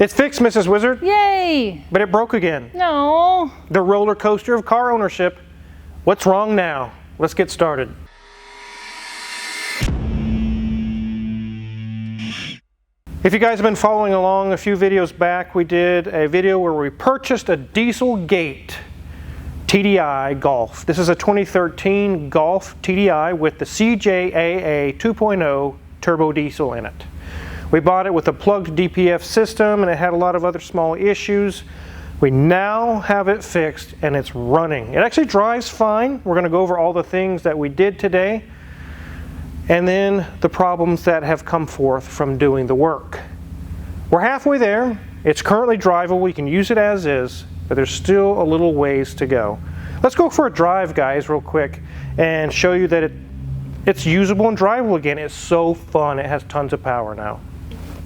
It's fixed, Mrs. Wizard. Yay! But it broke again. No. The roller coaster of car ownership. What's wrong now? Let's get started. If you guys have been following along, a few videos back we did a video where we purchased a Dieselgate TDI Golf. This is a 2013 Golf TDI with the CJAA 2.0 turbo diesel in it. We bought it with a plugged DPF system and it had a lot of other small issues. We now have it fixed and it's running. It actually drives fine. We're going to go over all the things that we did today and then the problems that have come forth from doing the work. We're halfway there. It's currently drivable. We can use it as is, but there's still a little ways to go. Let's go for a drive, guys, real quick and show you that it's usable and drivable again. It's so fun. It has tons of power now.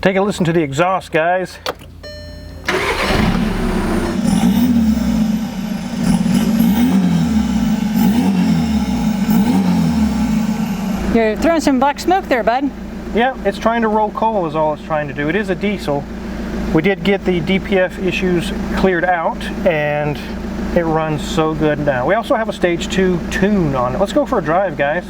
Take a listen to the exhaust, guys. You're throwing some black smoke there, bud. Yeah, it's trying to roll coal is all it's trying to do. It is a diesel. We did get the DPF issues cleared out and it runs so good now. We also have a stage 2 tune on it. Let's go for a drive, guys.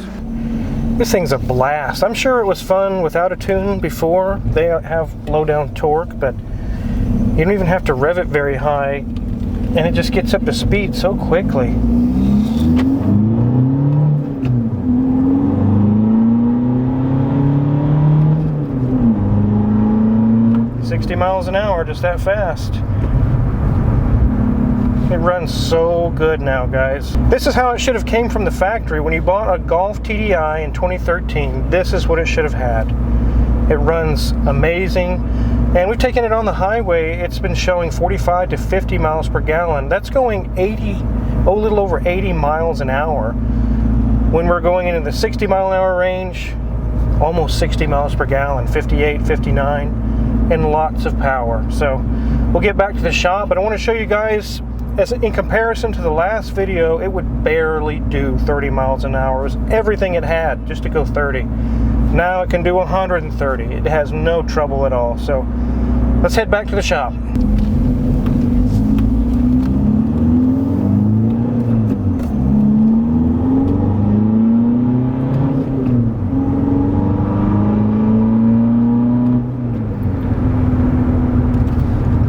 This thing's a blast. I'm sure it was fun without a tune before. They have low down torque, but you don't even have to rev it very high and it just gets up to speed so quickly. Miles an hour, just that fast. It runs so good now, guys. This is how it should have came from the factory. When you bought a Golf TDI in 2013, this is what it should have had. It runs amazing, and we've taken it on the highway. It's been showing 45 to 50 miles per gallon. That's going a little over 80 miles an hour. When we're going into the 60 mile an hour range, almost 60 miles per gallon, 58, 59. And lots of power. So we'll get back to the shop, but I want to show you guys, as in comparison to the last video, it would barely do 30 miles an hour. It was everything it had just to go 30. Now it can do 130. It has no trouble at all. So let's head back to the shop.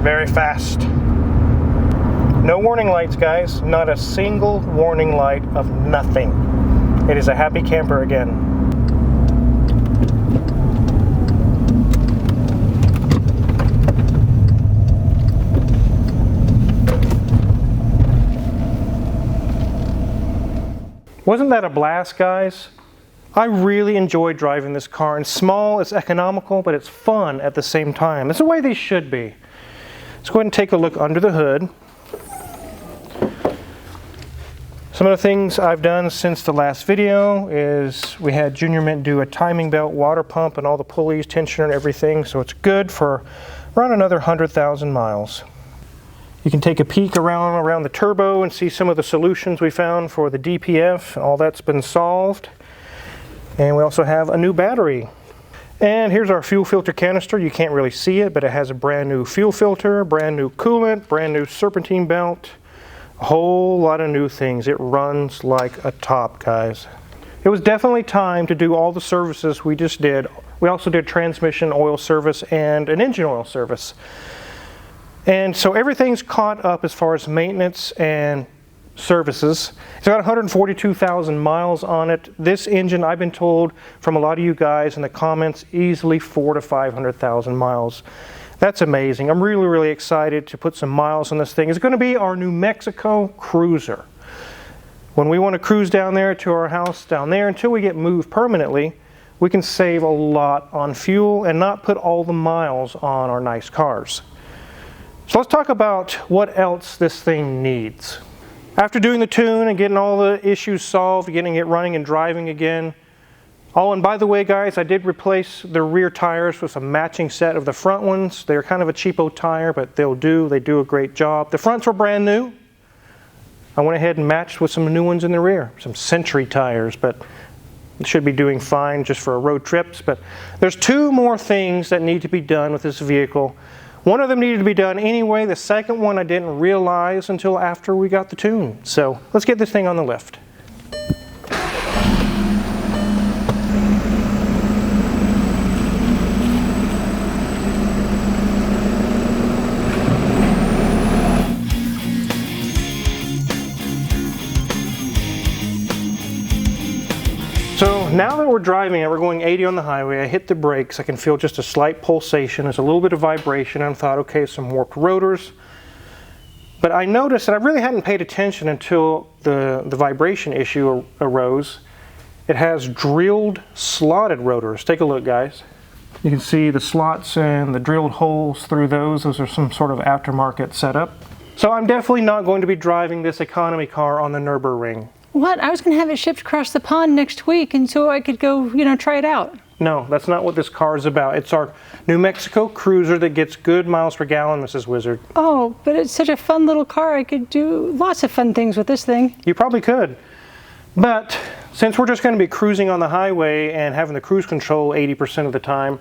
Very fast. No warning lights, guys. Not a single warning light of nothing. It is a happy camper again. Wasn't that a blast, guys? I really enjoyed driving this car. It's small, it's economical, but it's fun at the same time. It's the way they should be. Let's go ahead and take a look under the hood. Some of the things I've done since the last video is we had Junior Mint do a timing belt, water pump, and all the pulleys, tensioner, and everything. So it's good for around another 100,000 miles. You can take a peek around the turbo and see some of the solutions we found for the DPF. All that's been solved. And we also have a new battery. And here's our fuel filter canister. You can't really see it, but it has a brand new fuel filter, brand new coolant, brand new serpentine belt, a whole lot of new things. It runs like a top, guys. It was definitely time to do all the services we just did. We also did transmission oil service and an engine oil service. And so everything's caught up as far as maintenance and services. It's got 142,000 miles on it. This engine, I've been told from a lot of you guys in the comments, easily 400,000 to 500,000 miles. That's amazing. I'm really, really excited to put some miles on this thing. It's going to be our New Mexico cruiser. When we want to cruise down there to our house down there until we get moved permanently, we can save a lot on fuel and not put all the miles on our nice cars. So let's talk about what else this thing needs. After doing the tune and getting all the issues solved, getting it running and driving again. Oh, and by the way, guys, I did replace the rear tires with a matching set of the front ones. They're kind of a cheapo tire, but they do a great job. The fronts were brand new. I went ahead and matched with some new ones in the rear, some Century tires, but it should be doing fine just for road trips. But there's two more things that need to be done with this vehicle. One of them needed to be done anyway. The second one I didn't realize until after we got the tune. So let's get this thing on the lift. So now that we're driving and we're going 80 on the highway, I hit the brakes. I can feel just a slight pulsation. There's a little bit of vibration. I thought, okay, some warped rotors. But I noticed that I really hadn't paid attention until the vibration issue arose. It has drilled, slotted rotors. Take a look, guys. You can see the slots and the drilled holes through those. Those are some sort of aftermarket setup. So I'm definitely not going to be driving this economy car on the Nürburgring. What? I was going to have it shipped across the pond next week, and so I could go, try it out. No, that's not what this car is about. It's our New Mexico Cruiser that gets good miles per gallon, Mrs. Wizard. Oh, but it's such a fun little car. I could do lots of fun things with this thing. You probably could. But since we're just going to be cruising on the highway and having the cruise control 80% of the time,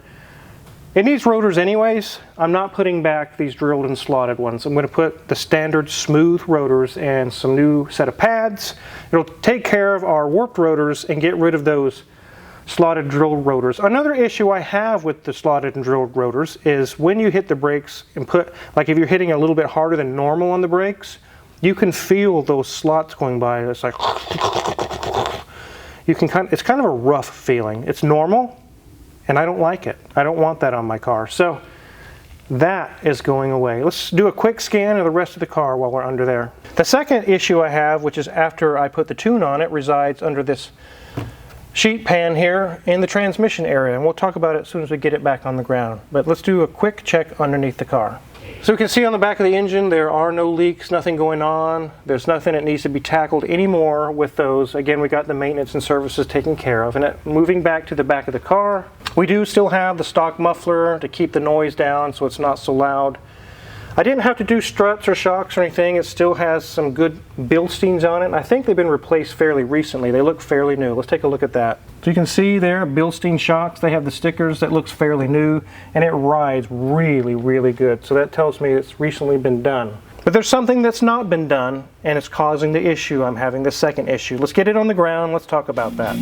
it needs rotors anyways. I'm not putting back these drilled and slotted ones. I'm going to put the standard smooth rotors and some new set of pads. It'll take care of our warped rotors and get rid of those slotted drilled rotors. Another issue I have with the slotted and drilled rotors is when you hit the brakes and like if you're hitting a little bit harder than normal on the brakes, you can feel those slots going by. It's like, it's kind of a rough feeling. It's normal. And I don't like it. I don't want that on my car. So that is going away. Let's do a quick scan of the rest of the car while we're under there. The second issue I have, which is after I put the tune on it, resides under this sheet pan here in the transmission area. And we'll talk about it as soon as we get it back on the ground. But let's do a quick check underneath the car. So we can see on the back of the engine there are no leaks, nothing going on. There's nothing that needs to be tackled anymore with those. Again, we got the maintenance and services taken care of. And moving back to the back of the car, we do still have the stock muffler to keep the noise down so it's not so loud. I didn't have to do struts or shocks or anything. It still has some good Bilsteins on it. I think they've been replaced fairly recently. They look fairly new. Let's take a look at that. So you can see there, Bilstein shocks. They have the stickers that looks fairly new, and it rides really, really good. So that tells me it's recently been done. But there's something that's not been done, and it's causing the issue I'm having, the second issue. Let's get it on the ground. Let's talk about that.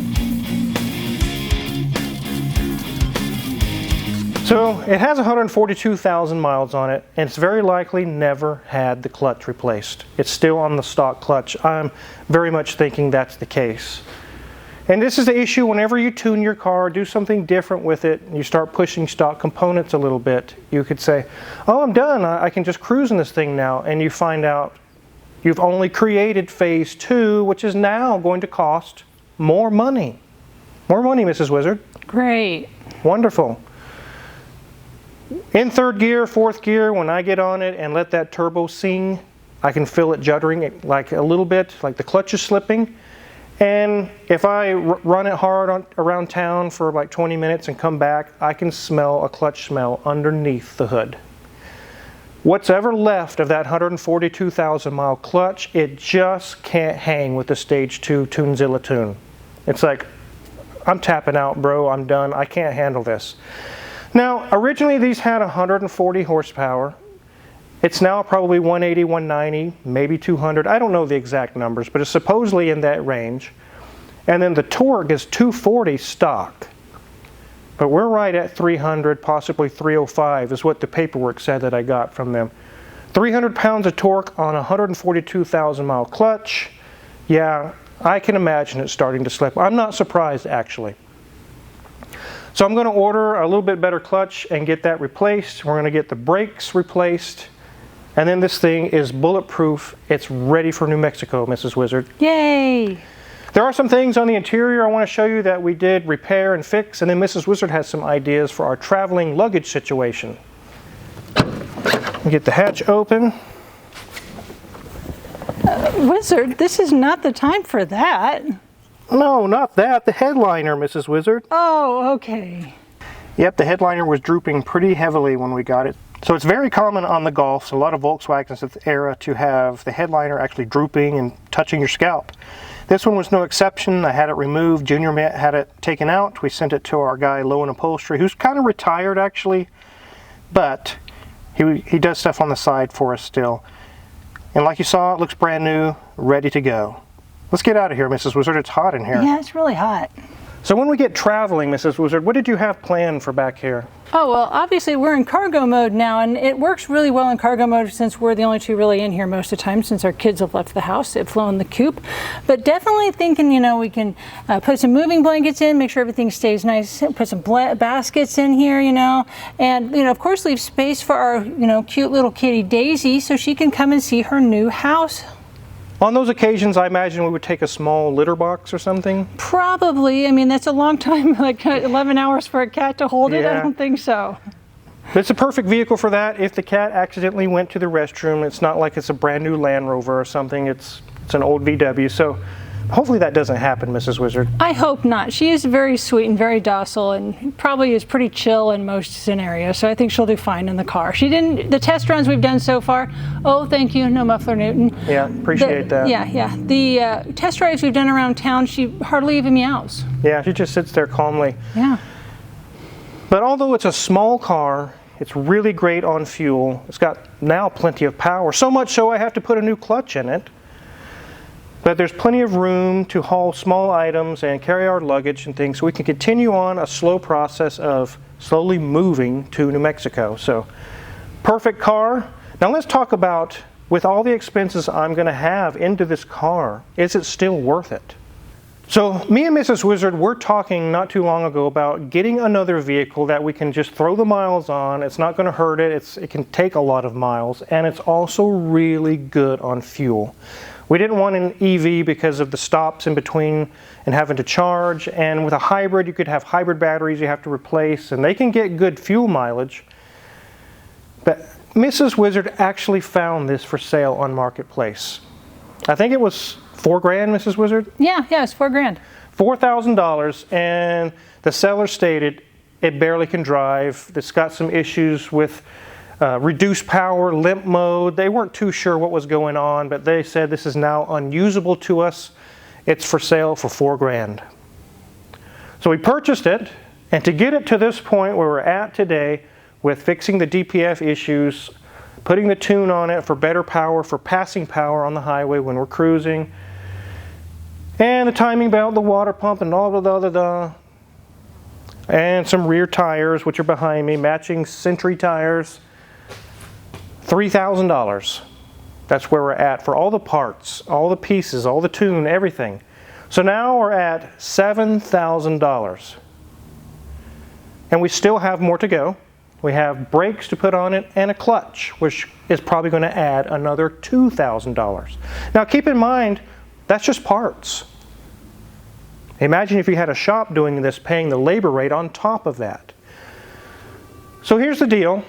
So it has 142,000 miles on it, and it's very likely never had the clutch replaced. It's still on the stock clutch. I'm very much thinking that's the case. And this is the issue whenever you tune your car, do something different with it, and you start pushing stock components a little bit. You could say, oh, I'm done. I can just cruise in this thing now. And you find out you've only created phase 2, which is now going to cost more money. More money, Mrs. Wizard. Great. Wonderful. In third gear, fourth gear, when I get on it and let that turbo sing, I can feel it juddering like a little bit, like the clutch is slipping. And if I run it hard around town for like 20 minutes and come back, I can smell a clutch smell underneath the hood. What's ever left of that 142,000 mile clutch, it just can't hang with the Stage 2 Tunezilla tune. It's like, I'm tapping out, bro, I'm done, I can't handle this. Now, originally these had 140 horsepower. It's now probably 180, 190, maybe 200. I don't know the exact numbers, but it's supposedly in that range. And then the torque is 240 stock. But we're right at 300, possibly 305 is what the paperwork said that I got from them. 300 pounds of torque on a 142,000 mile clutch. Yeah, I can imagine it starting to slip. I'm not surprised, actually. So I'm going to order a little bit better clutch and get that replaced. We're going to get the brakes replaced. And then this thing is bulletproof. It's ready for New Mexico, Mrs. Wizard. Yay! There are some things on the interior I want to show you that we did repair and fix. And then Mrs. Wizard has some ideas for our traveling luggage situation. Get the hatch open. Wizard, this is not the time for that. No, not that. The headliner, Mrs. Wizard. Oh, okay. Yep, the headliner was drooping pretty heavily when we got it. So it's very common on the Golfs, a lot of Volkswagens of the era, to have the headliner actually drooping and touching your scalp. This one was no exception. I had it removed. Junior Mint had it taken out. We sent it to our guy, Low in Upholstery, who's kind of retired actually. But He does stuff on the side for us still. And like you saw, it looks brand new, ready to go. Let's get out of here, Mrs. Wizard. It's hot in here. Yeah, it's really hot. So when we get traveling, Mrs. Wizard, what did you have planned for back here? Oh, well, obviously we're in cargo mode now, and it works really well in cargo mode since we're the only two really in here most of the time since our kids have left the house. They've flown the coop. But definitely thinking, you know, we can put some moving blankets in, make sure everything stays nice, put some baskets in here, you know, and, you know, of course leave space for our, you know, cute little kitty Daisy so she can come and see her new house. On those occasions, I imagine we would take a small litter box or something. Probably. I mean, that's a long time, like 11 hours for a cat to hold it. Yeah. I don't think so. It's a perfect vehicle for that. If the cat accidentally went to the restroom, it's not like it's a brand new Land Rover or something. It's an old VW. So hopefully that doesn't happen, Mrs. Wizard. I hope not. She is very sweet and very docile and probably is pretty chill in most scenarios. So I think she'll do fine in the car. She didn't, the test runs we've done so far, oh, thank you, no muffler Newton. Yeah, appreciate that. Yeah. The test drives we've done around town, she hardly even meows. Yeah, she just sits there calmly. Yeah. But although it's a small car, it's really great on fuel. It's got now plenty of power. So much so I have to put a new clutch in it. But there's plenty of room to haul small items and carry our luggage and things, so we can continue on a slow process of slowly moving to New Mexico. So, perfect car. Now let's talk about, with all the expenses I'm going to have into this car, is it still worth it? So me and Mrs. Wizard were talking not too long ago about getting another vehicle that we can just throw the miles on. It's not going to hurt it. It can take a lot of miles, and it's also really good on fuel. We didn't want an EV because of the stops in between and having to charge. And with a hybrid, you could have hybrid batteries you have to replace, and they can get good fuel mileage. But Mrs. Wizard actually found this for sale on Marketplace. I think it was $4 grand, Mrs. Wizard? Yeah, it's $4 grand. $4,000, and the seller stated it barely can drive. It's got some issues with reduced power, limp mode. They weren't too sure what was going on, but they said this is now unusable to us. It's for sale for $4 grand. So we purchased it, and to get it to this point where we're at today with fixing the DPF issues, putting the tune on it for better power, for passing power on the highway when we're cruising, and the timing belt, the water pump, and all the and some rear tires, which are behind me, matching Century tires. $3,000. That's where we're at for all the parts, all the pieces, all the tune, everything. So now we're at $7,000. And we still have more to go. We have brakes to put on it and a clutch, which is probably going to add another $2,000. Now keep in mind, that's just parts. Imagine if you had a shop doing this, paying the labor rate on top of that. So here's the deal.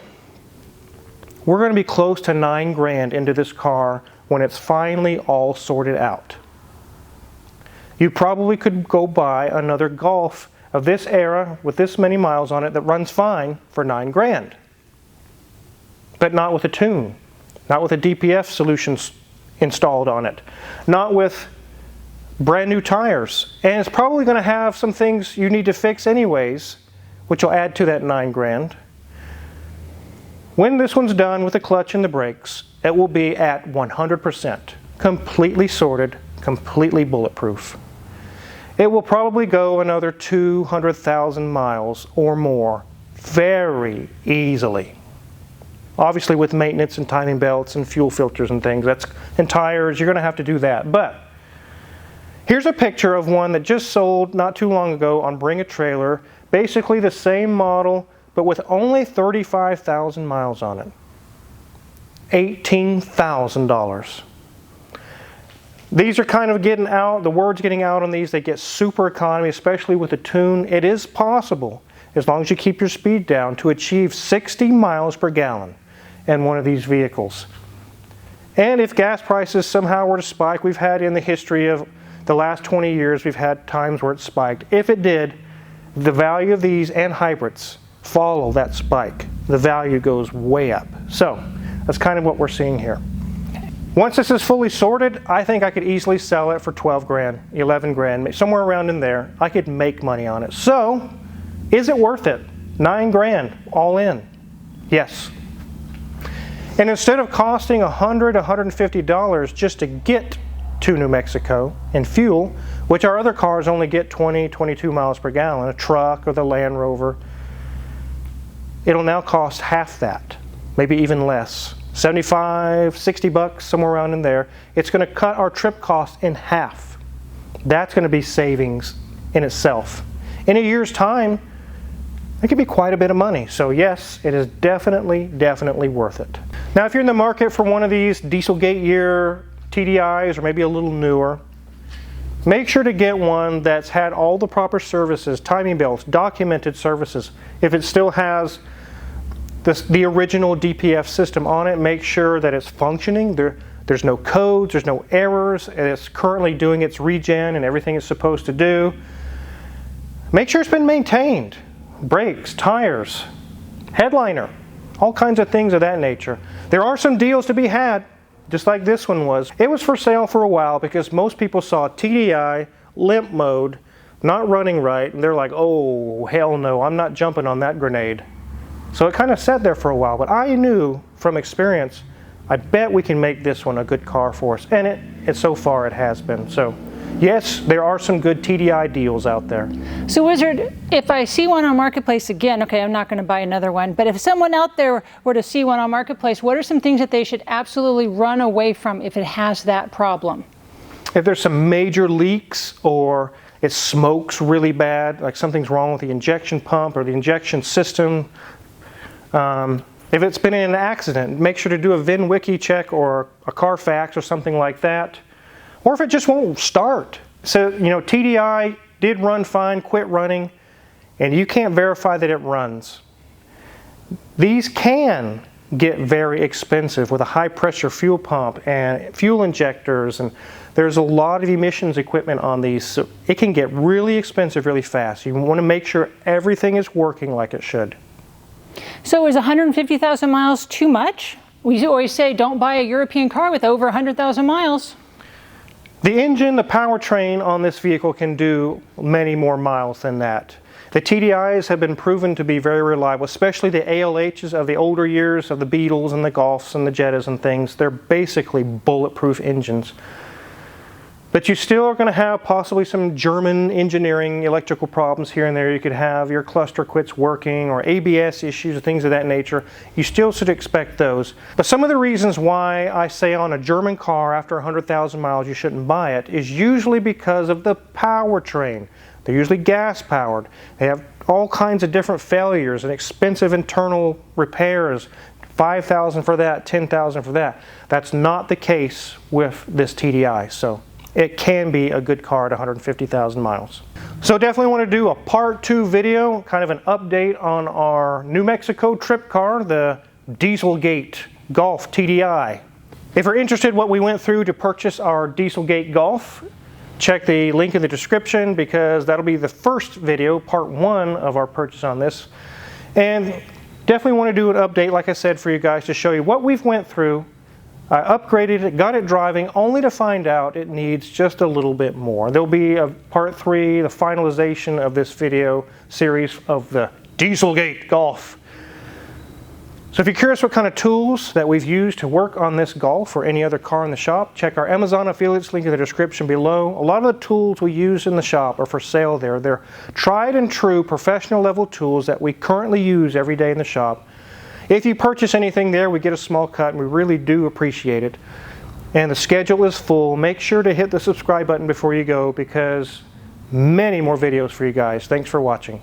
We're going to be close to $9 grand into this car when it's finally all sorted out. You probably could go buy another Golf of this era with this many miles on it that runs fine for $9 grand. But not with a tune, not with a DPF solution installed on it, not with brand new tires. And it's probably going to have some things you need to fix anyways, which will add to that $9 grand. When this one's done with the clutch and the brakes, it will be at 100%, completely sorted, completely bulletproof. It will probably go another 200,000 miles or more very easily. Obviously with maintenance and timing belts and fuel filters and things, and tires, you're going to have to do that. But here's a picture of one that just sold not too long ago on Bring a Trailer, basically the same model, but with only 35,000 miles on it. $18,000. These are kind of getting out, the word's getting out on these. They get super economy, especially with the tune. It is possible, as long as you keep your speed down, to achieve 60 miles per gallon in one of these vehicles. And if gas prices somehow were to spike, we've had in the history of the last 20 years, we've had times where it spiked. If it did, the value of these and hybrids follow that spike. The value goes way up. So that's kind of what we're seeing here. Once this is fully sorted, I think I could easily sell it for 12 grand, 11 grand, somewhere around in there. I could make money on it. So is it worth it? 9 grand all in? Yes. And instead of costing $100, $150 just to get to New Mexico in fuel, which our other cars only get 20, 22 miles per gallon, a truck or the Land Rover, it'll now cost half that, maybe even less. 75, 60 bucks, somewhere around in there. It's going to cut our trip cost in half. That's going to be savings in itself. In a year's time, it could be quite a bit of money. So yes, it is definitely worth it. Now, if you're in the market for one of these Dieselgate year TDIs or maybe a little newer, make sure to get one that's had all the proper services, timing belts, documented services. If it still has the original DPF system on it, make sure that it's functioning. There's no codes, there's no errors, and it's currently doing its regen and everything it's supposed to do. Make sure it's been maintained. Brakes, tires, headliner, all kinds of things of that nature. There are some deals to be had, just like this one was. It was for sale for a while because most people saw TDI, limp mode, not running right, and they're like, oh, hell no, I'm not jumping on that grenade. So it kind of sat there for a while, but I knew from experience, I bet we can make this one a good car for us, and so far it has been. So yes, there are some good TDI deals out there. So Wizard, if I see one on Marketplace again, okay, I'm not going to buy another one, but if someone out there were to see one on Marketplace, what are some things that they should absolutely run away from if it has that problem? If there's some major leaks or it smokes really bad, like something's wrong with the injection pump or the injection system, if it's been in an accident, make sure to do a VIN Wiki check or a Carfax or something like that. Or if it just won't start. So, you know, TDI did run fine, quit running, and you can't verify that it runs. These can get very expensive with a high pressure fuel pump and fuel injectors, and there's a lot of emissions equipment on these, so it can get really expensive really fast. You want to make sure everything is working like it should. So is 150,000 miles too much? We always say don't buy a European car with over 100,000 miles. The engine, the powertrain on this vehicle can do many more miles than that. The TDIs have been proven to be very reliable, especially the ALHs of the older years of the Beetles and the Golfs and the Jettas and things. They're basically bulletproof engines. But you still are going to have possibly some German engineering electrical problems here and there. You could have your cluster quits working or ABS issues, things of that nature. You still should expect those. But some of the reasons why I say on a German car after 100,000 miles you shouldn't buy it is usually because of the powertrain. They're usually gas powered. They have all kinds of different failures and expensive internal repairs. 5,000 for that, 10,000 for that. That's not the case with this TDI. So it can be a good car at 150,000 miles. So definitely want to do a part 2 video, kind of an update on our New Mexico trip car, the Dieselgate Golf TDI. If you're interested in what we went through to purchase our Dieselgate Golf, check the link in the description because that'll be the first video, part 1 of our purchase on this. And definitely want to do an update, like I said, for you guys to show you what we've went through. I upgraded it, got it driving, only to find out it needs just a little bit more. There'll be a part 3, the finalization of this video series of the Dieselgate Golf. So if you're curious what kind of tools that we've used to work on this Golf or any other car in the shop, check our Amazon affiliates link in the description below. A lot of the tools we use in the shop are for sale there. They're tried and true professional level tools that we currently use every day in the shop. If you purchase anything there, we get a small cut, and we really do appreciate it. And the schedule is full. Make sure to hit the subscribe button before you go because many more videos for you guys. Thanks for watching.